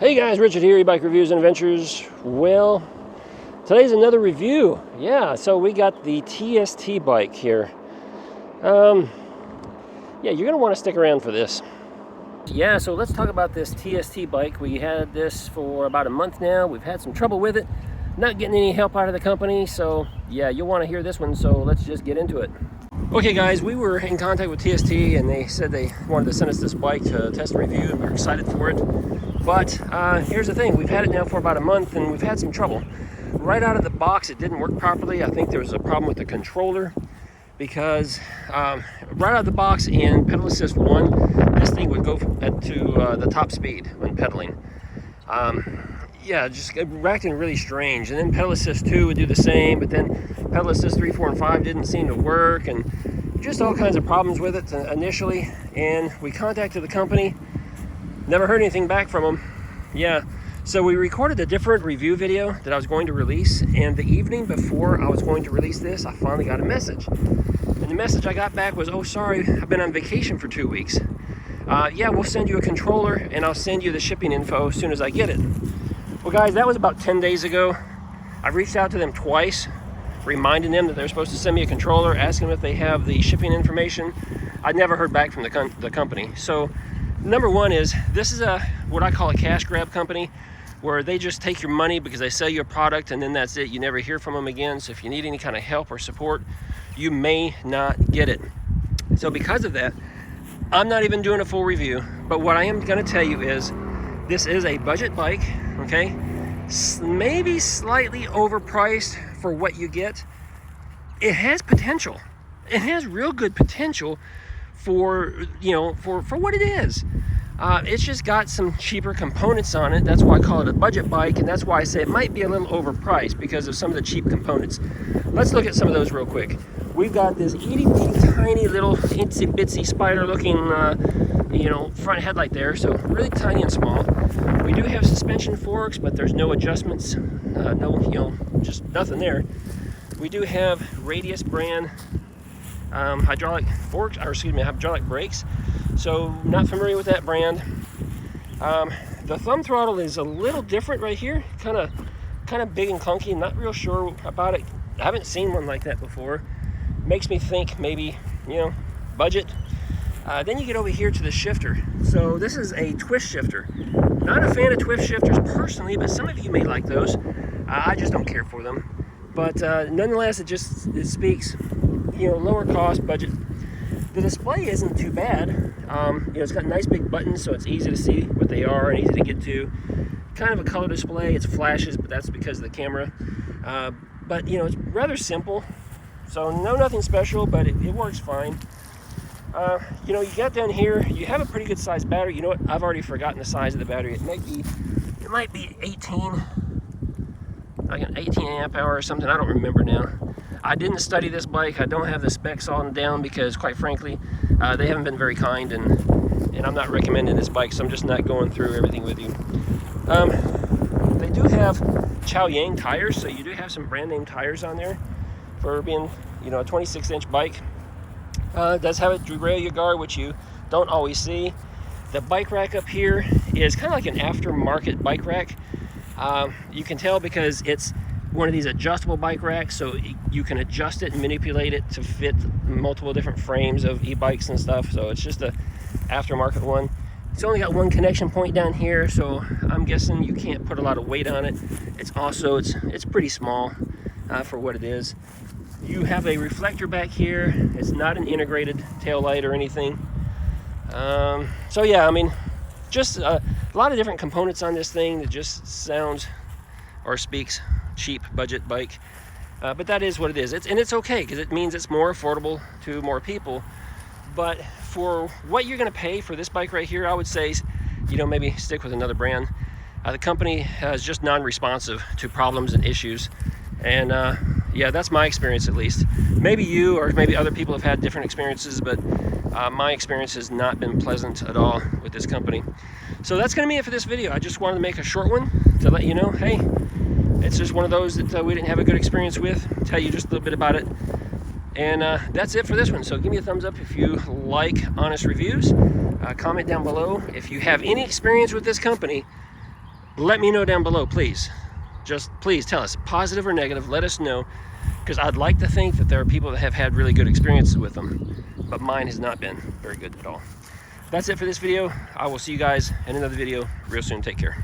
Hey guys, Richard here, eBike Reviews and Adventures. Well, today's another review. Yeah, so we got the TST bike here. Yeah, you're going to want to stick around for this. Yeah, so let's talk about this TST bike. We had this for about a month now. We've had some trouble with it, not getting any help out of the company. So yeah, you'll want to hear this one, so let's just get into it. Okay guys, we were in contact with TST and they said they wanted to send us this bike to test and review, and we're excited for it. But here's the thing, we've had it now for about a month and we've had some trouble. Right out of the box, it didn't work properly. I think there was a problem with the controller because right out of the box in pedal assist 1, this thing would go to the top speed when pedaling. Yeah, just acting really strange. And then pedal assist 2 would do the same, but then pedal assist 3, 4, and 5 didn't seem to work, and just all kinds of problems with it initially. And we contacted the company. Never heard anything back from them. Yeah, so we recorded a different review video that I was going to release, and the evening before I was going to release this, I finally got a message. And the message I got back was, oh, sorry, I've been on vacation for 2 weeks. Yeah, we'll send you a controller, and I'll send you the shipping info as soon as I get it. Well, guys, that was about 10 days ago. I reached out to them twice, reminding them that they're supposed to send me a controller, asking them if they have the shipping information. I never heard back from the company. So number one is, this is what I call a cash grab company, where they just take your money because they sell you a product and then that's it. You never hear from them again. So if you need any kind of help or support, you may not get it. So because of that, I'm not even doing a full review, but what I am going to tell you is this is a budget bike, okay? Maybe slightly overpriced for what you get. It has potential. It has real good potential for, you know, for what it is. It's just got some cheaper components on it. That's why I call it a budget bike, and that's why I say it might be a little overpriced because of some of the cheap components. Let's look at some of those real quick. We've got this itty-bitty tiny little itsy-bitsy spider-looking, you know, front headlight there, so really tiny and small. We do have suspension forks, but there's no adjustments, no, you know, just nothing there. We do have Radius brand hydraulic forks, or excuse me, hydraulic brakes. So not familiar with that brand. The thumb throttle is a little different right here, kind of big and clunky. Not real sure about it. I haven't seen one like that before. Makes me think maybe, you know, budget. Then you get over here to the shifter. So this is a twist shifter. Not a fan of twist shifters personally, but some of you may like those. I just don't care for them. But nonetheless, it speaks, you know, lower cost budget. The display isn't too bad. You know, it's got nice big buttons, so it's easy to see what they are and easy to get to. Kind of a color display. It's flashes, but that's because of the camera. But you know, it's rather simple. So nothing special, but it works fine. You know, you got down here, you have a pretty good sized battery. You know what? I've already forgotten the size of the battery. It might be 18, like an 18 amp hour or something. I don't remember now. I didn't study this bike. I don't have the specs on down because, quite frankly, they haven't been very kind, and I'm not recommending this bike, so I'm just not going through everything with you. They do have Chow Yang tires, so you do have some brand name tires on there for being, you know, a 26-inch bike. It does have a derailleur guard, which you don't always see. The bike rack up here is kind of like an aftermarket bike rack. You can tell because it's one of these adjustable bike racks, so you can adjust it and manipulate it to fit multiple different frames of e-bikes and stuff. So it's just a aftermarket one. It's only got one connection point down here, so I'm guessing you can't put a lot of weight on it. It's also it's pretty small for what it is. You have a reflector back here. It's not an integrated tail light or anything. So yeah, I mean, just a lot of different components on this thing that just sounds or speaks cheap budget bike. But that is what it is. It's okay because it means it's more affordable to more people. But for what you're going to pay for this bike right here, I would say, you know, maybe stick with another brand. The company is just non-responsive to problems and issues. And yeah, that's my experience at least. Maybe you or maybe other people have had different experiences, but my experience has not been pleasant at all with this company. So that's going to be it for this video. I just wanted to make a short one to let you know, hey, it's just one of those that we didn't have a good experience with. Tell you just a little bit about it. And that's it for this one. So give me a thumbs up if you like honest reviews. Comment down below if you have any experience with this company. Let me know down below, please. Just please tell us, positive or negative, let us know, because I'd like to think that there are people that have had really good experiences with them, but mine has not been very good at all. That's it for this video. I will see you guys in another video real soon. Take care.